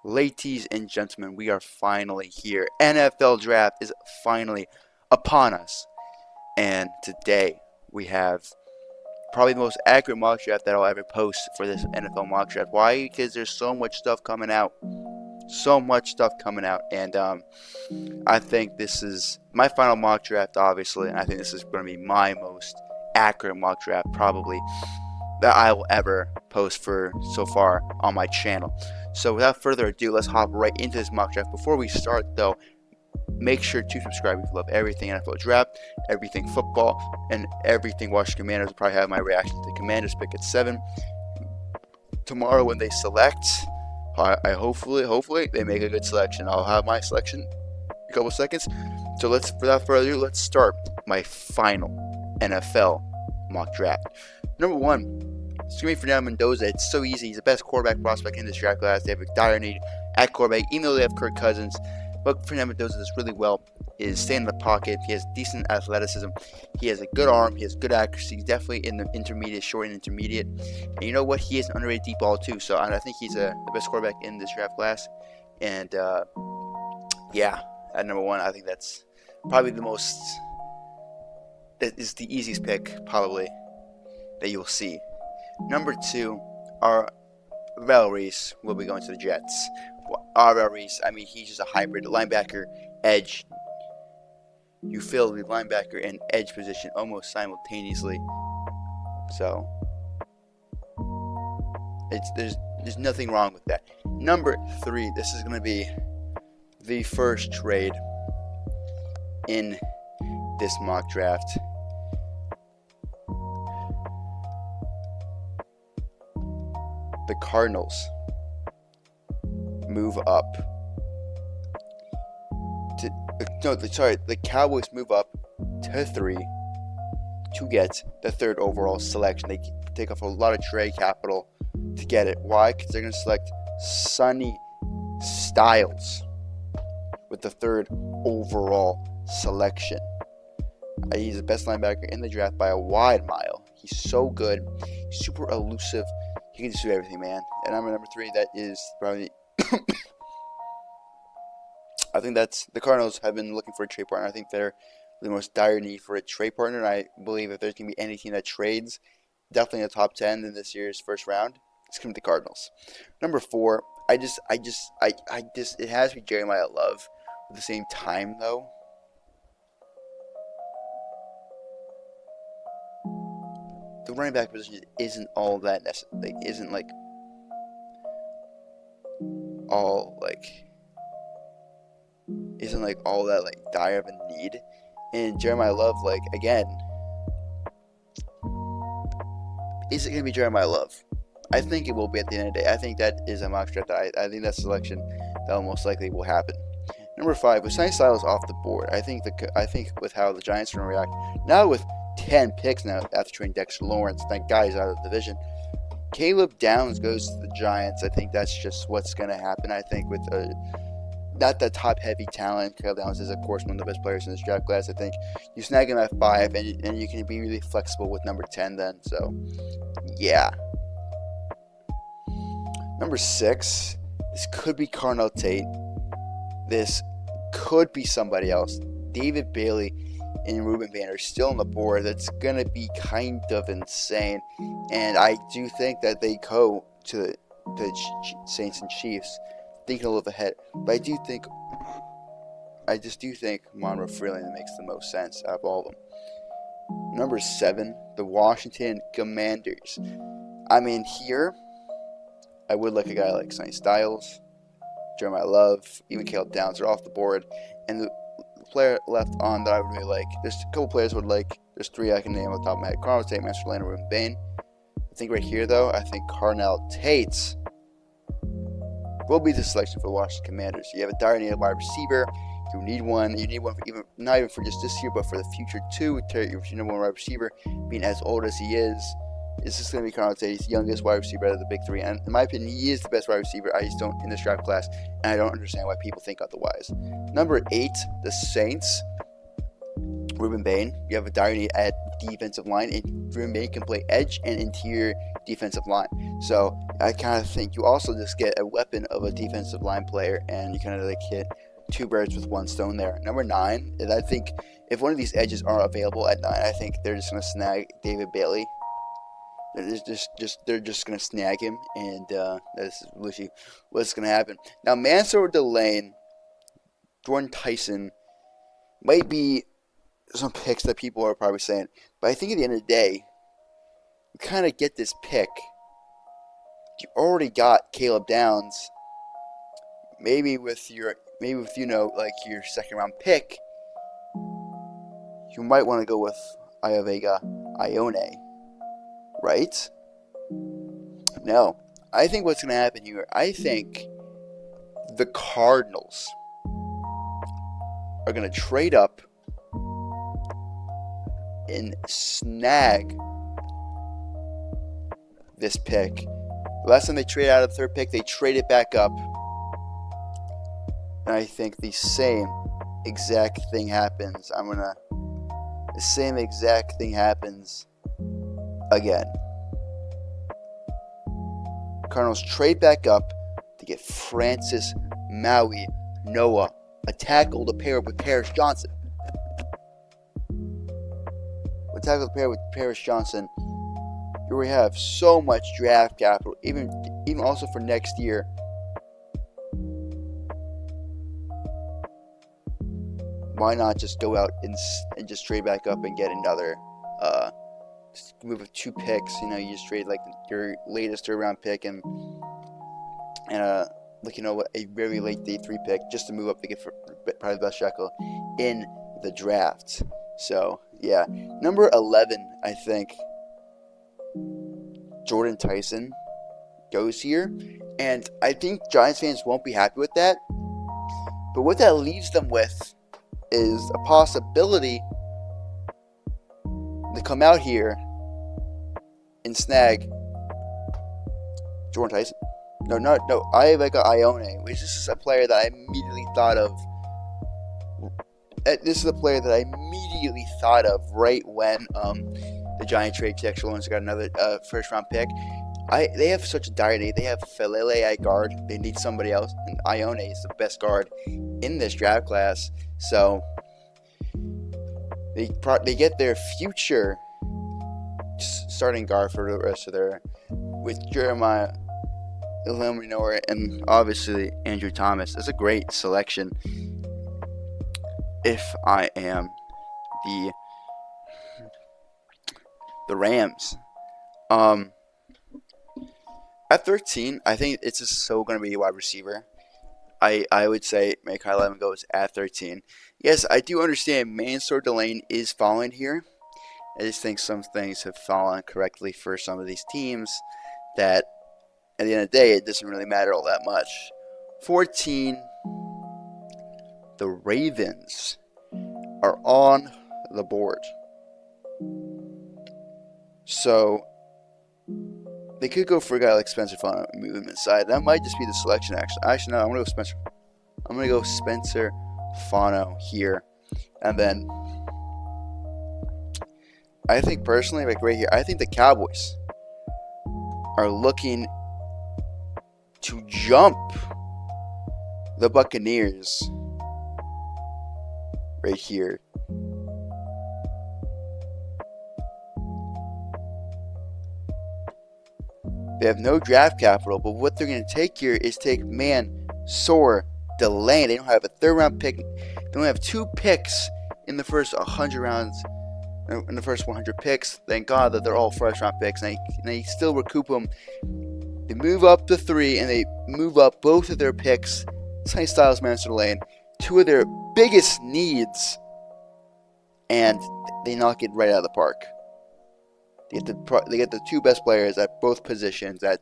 Ladies and gentlemen, we are finally here. NFL draft is finally upon us. And today we have probably the most accurate mock draft that I'll ever post for this NFL mock draft. Why? Because there's so much stuff coming out. So much stuff coming out. And I think this is my final mock draft, obviously. And I think this is going to be my most accurate mock draft, probably, that I will ever post for so far on my channel. So without further ado, let's hop right into this mock draft. Before we start though, make sure to subscribe if you love everything NFL draft, everything football, and everything Washington Commanders. I'll probably have my reaction to the Commanders pick at 7. Tomorrow when they select, I hopefully they make a good selection. I'll have my selection in a couple seconds. So without further ado, let's start my final NFL mock draft. Number 1, it's going to be Fernando Mendoza. It's so easy. He's the best quarterback prospect in this draft class. They have a dire need at quarterback, even though they have Kirk Cousins. What Fernando Mendoza does really well is stay in the pocket. He has decent athleticism. He has a good arm. He has good accuracy. He's definitely in the intermediate, short and intermediate. And you know what? He has an underrated deep ball too. So I think he's the best quarterback in this draft class. And yeah, at number 1, I think that's probably that is the easiest pick probably that you'll see. Number 2, our Reese will be going to the Jets. Our Reese, I mean, he's just a hybrid linebacker, edge. You fill the linebacker and edge position almost simultaneously. So there's nothing wrong with that. Number 3, this is going to be the first trade in this mock draft. The Cardinals move up to the Cowboys move up to 3 to get the 3rd overall selection. They take off a lot of trade capital to get it. Why? Because they're going to select Sonny Styles with the 3rd overall selection. He's the best linebacker in the draft by a wide mile. He's so good, super elusive. He can just do everything, man. And I'm at number 3. That is probably I think that's the Cardinals have been looking for a trade partner. I think they're the most dire need for a trade partner. And I believe if there's going to be any team that trades, definitely in the top 10 in this year's first round, it's going to be the Cardinals. Number 4, it has to be Jeremiah Love. At the same time, though, the running back position isn't all that necessary. Isn't all that dire of a need. And Jeremiah Love, again, is it going to be Jeremiah Love? I think it will be at the end of the day. I think that is a mock draft. I think that's selection that most likely will happen. Number 5, with Sonny Styles off the board, I think with how the Giants are going to react, now with 10 picks now after trading Dexter Lawrence, that guy's out of the division. Caleb Downs goes to the Giants. I think that's just what's going to happen. I think with not that top-heavy talent, Caleb Downs is, of course, one of the best players in this draft class. I think you snag him at 5, and you can be really flexible with number 10 then. So, yeah. Number 6, this could be Carnell Tate. This could be somebody else. David Bailey and Ruben Van are still on the board. That's going to be kind of insane. And I do think that they go to the Saints and Chiefs, thinking a little ahead. But I just do think Monroe Freeland makes the most sense out of all of them. Number 7, the Washington Commanders. I mean, here, I would like a guy like Sonny Styles, Jeremiah Love, even Caleb Downs are off the board. And the player left on that I would really like, there's a couple players I would like. There's 3 I can name off the top of my head. Carnell Tate, Master Lane, Ruben Bain. I think right here, though, I think Carnell Tate will be the selection for the Washington Commanders. You have a dire need of wide receiver. You need one. You need one for not even for just this year, but for the future too. Your number 1 wide receiver, being as old as he is just going to be Carnell Tate. He's the youngest wide receiver out of the big 3, and in my opinion, he is the best wide receiver. I just don't in this draft class, and I don't understand why people think otherwise. Number 8, the Saints. Ruben Bain. You have a dire need at defensive line, and Ruben Bain can play edge and interior defensive line. So I kind of think you also just get a weapon of a defensive line player, and you kind of like hit two birds with one stone there. Number 9, and I think if one of these edges aren't available at 9, I think they're just gonna snag David Bailey. They're just gonna snag him, and that's literally what's gonna happen. Now, Mansour Delane, Jordan Tyson might be some picks that people are probably saying, but I think at the end of the day, you kind of get this pick. You already got Caleb Downs. Maybe with your like your second round pick, you might want to go with Iovega Ione, right? No, I think what's going to happen here, I think the Cardinals are going to trade up and snag this pick. The last time they traded out of the 3rd pick, they traded back up. And I think the same exact thing happens. The same exact thing happens again. Cardinals trade back up to get Francis Maui Noah, a tackle to pair with Paris Johnson. A tackle to pair with Paris Johnson. Here we have so much draft capital, even also for next year. Why not just go out and just trade back up and get another, just move with 2 picks? You just trade like your latest 3rd round pick and a very late day 3 pick just to move up to get for probably the best shekel in the draft. So yeah, number 11, I think Jordan Tyson goes here, and I think Giants fans won't be happy with that. But what that leaves them with is a possibility to come out here and snag Jordan Tyson. No, Iovega Ione, which this is a player that I immediately thought of. This is a player that I immediately thought of right when the Giant trade Texas Lawrence got another 1st round pick. They have such a dire need. They have Felele at guard. They need somebody else, and Ione is the best guard in this draft class. So they get their future starting guard for the rest of their, with Jeremiah Illuminor and obviously Andrew Thomas. It's a great selection. If I am the Rams, at 13, I think it's just so going to be a wide receiver. I would say Mekhi Levin goes at 13. Yes, I do understand Mansour Delane is falling here. I just think some things have fallen correctly for some of these teams that at the end of the day, it doesn't really matter all that much. 14, the Ravens are on the board. So they could go for a guy like Spencer Fano and move him inside. That might just be the selection, actually. Actually, no, I'm going to go Spencer. I'm going to go Spencer Fano here. And then I think personally, like right here, I think the Cowboys are looking to jump the Buccaneers right here. They have no draft capital, but what they're going to take here is take Mansour Delane. They don't have a 3rd round pick. They don't have 2 picks in the first 100 rounds. In the first 100 picks. Thank God that they're all 1st round picks. And they still recoup them. They move up to 3, and they move up both of their picks. Sonny Styles, Mansour Delane, 2 of their biggest needs, and they knock it right out of the park. They get the 2 best players at both positions at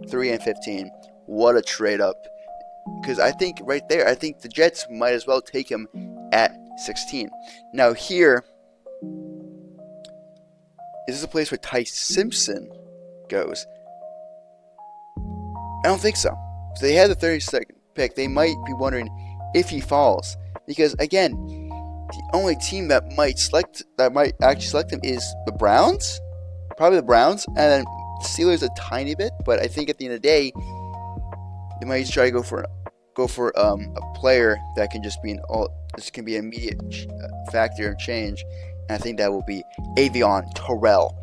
3 and 15. What a trade up! Because I think right there, I think the Jets might as well take him at 16. Now here, is this a place where Ty Simpson goes? I don't think so. So they had the 32nd pick. They might be wondering if he falls, because again, the only team that might actually select him is the Browns. Probably the Browns, and then the Steelers a tiny bit, but I think at the end of the day, they might try to go for a player that can just be this can be an immediate factor of change, and I think that will be Avion Terrell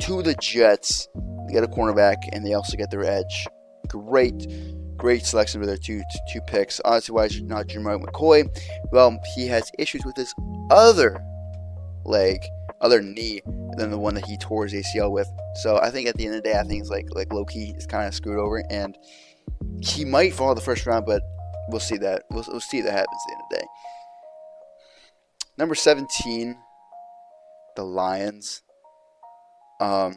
to the Jets. They get a cornerback, and they also get their edge. Great selection with their two picks. Honestly, why is not Jeremiah McCoy? Well, he has issues with his other knee than the one that he tore his ACL with. So I think at the end of the day, I think it's like low-key is kind of screwed over, and he might fall in the first round, but we'll see that. We'll see if that happens at the end of the day. Number 17, the Lions. I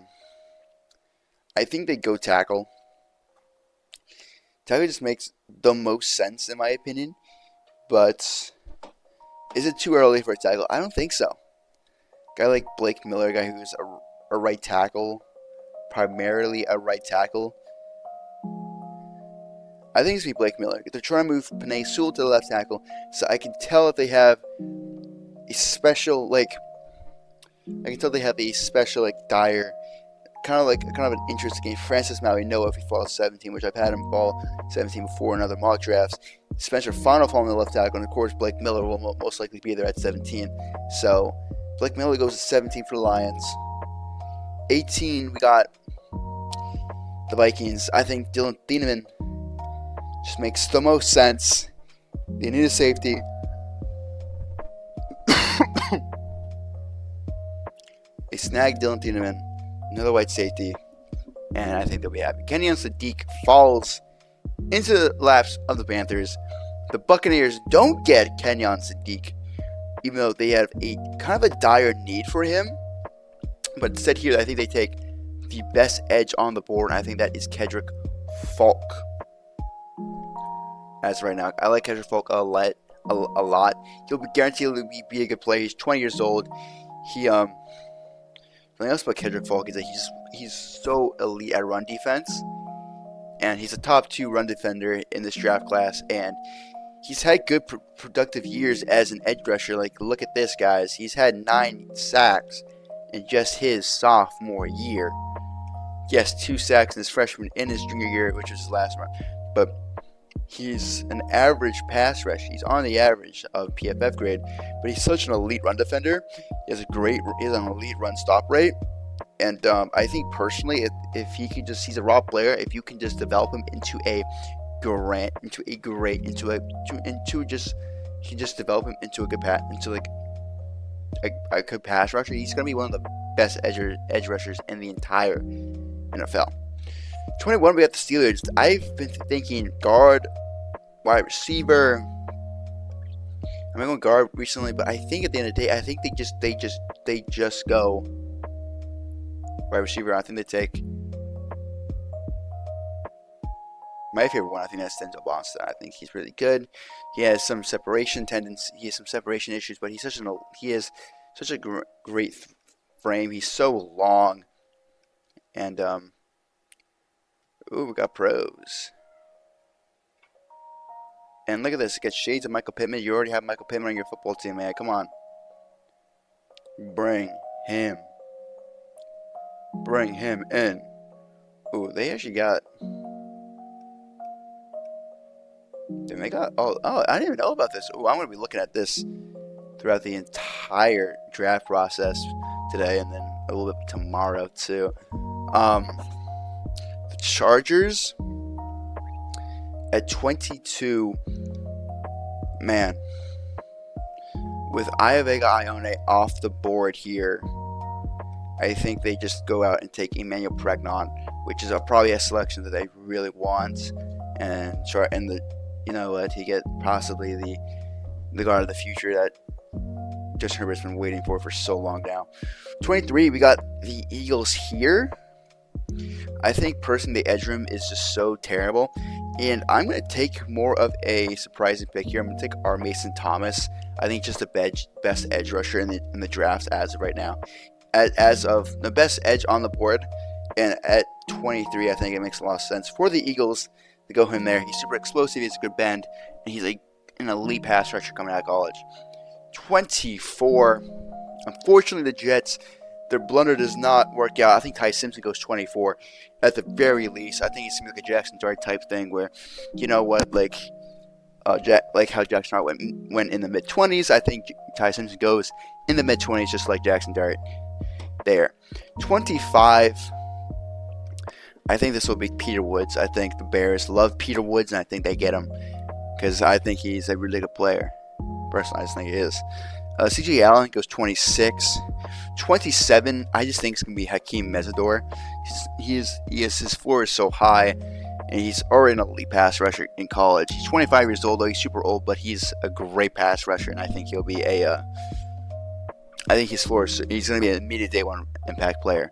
think they go tackle. Tackle just makes the most sense in my opinion, but is it too early for a tackle? I don't think so. A guy like Blake Miller, a guy who's a right tackle, primarily a right tackle. I think it's going to be Blake Miller. They're trying to move Penei Sewell to the left tackle, so I can tell that they have a special, dire, kind of an interesting game. Francis Maui Noah, if he falls 17, which I've had him fall 17 before in other mock drafts. Spencer Fano falling on the left tackle, and of course Blake Miller will most likely be there at 17. So Blake Miller goes to 17 for the Lions. 18, we got the Vikings. I think Dylan Thieneman just makes the most sense. They need a safety. They snag Dylan Thieneman, another white safety, and I think they'll be happy. Kenyon Sadiq falls into the laps of the Panthers. The Buccaneers don't get Kenyon Sadiq, even though they have a kind of a dire need for him. But instead here, I think they take the best edge on the board, and I think that is Kedrick Falk. As right now, I like Kedrick Falk a lot. He'll be guaranteed to be a good player. He's 20 years old. Something else about Kedrick Falk is that he's so elite at run defense, and he's a top 2 run defender in this draft class, and he's had good productive years as an edge rusher. Like, look at this, guys. He's had 9 sacks in just his sophomore year. Yes, 2 sacks in his freshman and his junior year, which was his last one, but he's an average pass rush. He's on the average of PFF grade, but he's such an elite run defender. He has an elite run stop rate, and I think personally, if he can he's a raw player. If you can just develop him develop him into a good pass rusher. He's gonna be one of the best edge rushers in the entire NFL. 21, we got the Steelers. I've been thinking guard, wide receiver. I'm going guard recently, but I think at the end of the day, I think they just go wide receiver. I think they take my favorite one. I think that's Denzel Boston. I think he's really good. He has some separation tendencies. He has some separation issues, but he has such a great frame. He's so long, and ooh, we got pros. And look at this. It gets shades of Michael Pittman. You already have Michael Pittman on your football team, man. Come on. Bring him in. Ooh, they actually got... I didn't even know about this. Ooh, I'm going to be looking at this throughout the entire draft process today, and then a little bit tomorrow, too. The Chargers at 22, man, with Iavega Ione off the board here, I think they just go out and take Emmanuel Pregnon, which is probably a selection that they really want, and try to get possibly the guard of the future that Justin Herbert's been waiting for so long now. 23, we got the Eagles here. I think personally the edge room is just so terrible, and I'm going to take more of a surprising pick here. I'm going to take our Mason Thomas. I think just the best edge rusher in the draft as of right now. As of the best edge on the board, and at 23, I think it makes a lot of sense for the Eagles to go him there. He's super explosive, he's a good bend, and he's an elite pass rusher coming out of college. 24, unfortunately the Jets, their blunder does not work out, I think Ty Simpson goes 24 at the very least. I think it's gonna be like a Jackson Dart type thing where, you know what, like how Jackson Dart went in the mid-20s. I think Ty Simpson goes in the mid-20s, just like Jackson Dart. There, 25. I think this will be Peter Woods. I think the Bears love Peter Woods, and I think they get him because I think he's a really good player. Personally, I just think he is. C.J. Allen goes 26. 27, I just think it's going to be Hakeem Mesidor. His floor is so high, and he's already an elite pass rusher in college. He's 25 years old, though he's super old, but he's a great pass rusher, and I think he'll be I think his floor is, he's going to be an immediate day one impact player.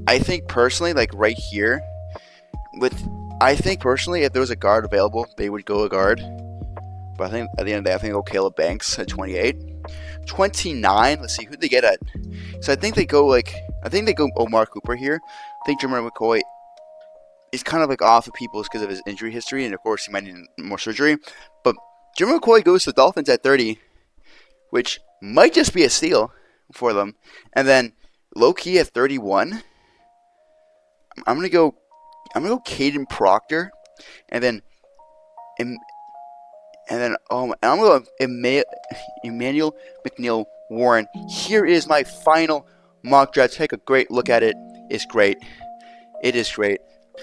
I think personally, like right here, if there was a guard available, they would go a guard. But I think at the end of the day, I think they'll go Caleb Banks at 28. 29, let's see who they get at. So I think they go Omar Cooper here. I think Jeremiah McCoy is kind of like off of people's because of his injury history, and of course he might need more surgery. But Jeremiah McCoy goes to the Dolphins at 30, which might just be a steal for them. And then low key at 31, I'm gonna go Caden Proctor, and then I'm gonna go Emmanuel McNeil Warren. Here is my final mock draft. Take a great look at it. It's great. It is great.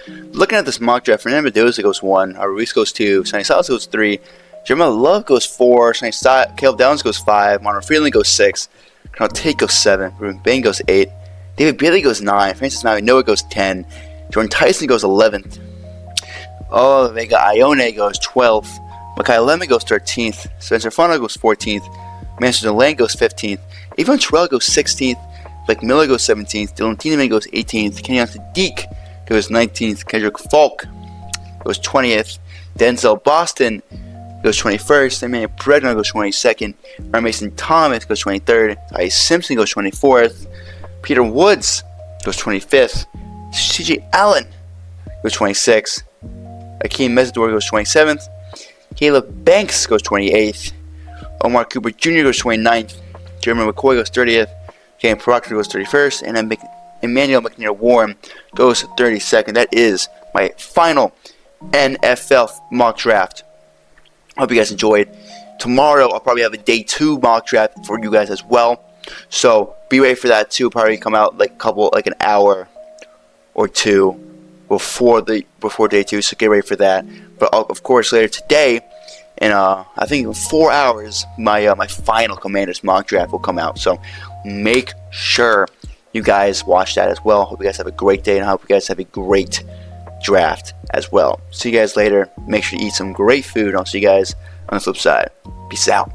Looking at this mock draft, Fernando Mendoza goes 1, Ruiz goes 2, Sonny Styles goes 3, Jeremiah Love goes 4, Caleb Downs goes 5, Monroe Freeland goes 6, Colonel Tate goes 7, Ruben Bain goes 8, David Bailey goes 9, Francis Noah goes 10, Jordan Tyson goes 11th, Vega Ione goes 12th, Mekhi Lemon goes 13th, Spencer Fano goes 14th, Master Delane goes 15th, Avon Terrell goes 16th, Blake Miller goes 17th, Dylan Tiedemann goes 18th, Kenyon Sadiq goes 19th, Kendrick Falk goes 20th, Denzel Boston goes 21st, Emmanuel Bregman goes 22nd, Ryan Mason Thomas goes 23rd, Ty Simpson goes 24th, Peter Woods goes 25th, C.J. Allen goes 26th, Hakeem Mesidor goes 27th, Caleb Banks goes 28th, Omar Cooper Jr. goes 29th, Jeremiah McCoy goes 30th, Cam Proctor goes 31st, and then Emmanuel McNeil Warren goes 32nd. That is my final NFL mock draft. Hope you guys enjoyed. Tomorrow I'll probably have a day 2 mock draft for you guys as well. So be ready for that too. Probably come out like an hour or 2 before day 2. So get ready for that. But of course later today, in I think in 4 hours, my final Commanders mock draft will come out. So make sure you guys watch that as well. Hope you guys have a great day, and I hope you guys have a great draft as well. See you guys later. Make sure to eat some great food. I'll see you guys on the flip side. Peace out.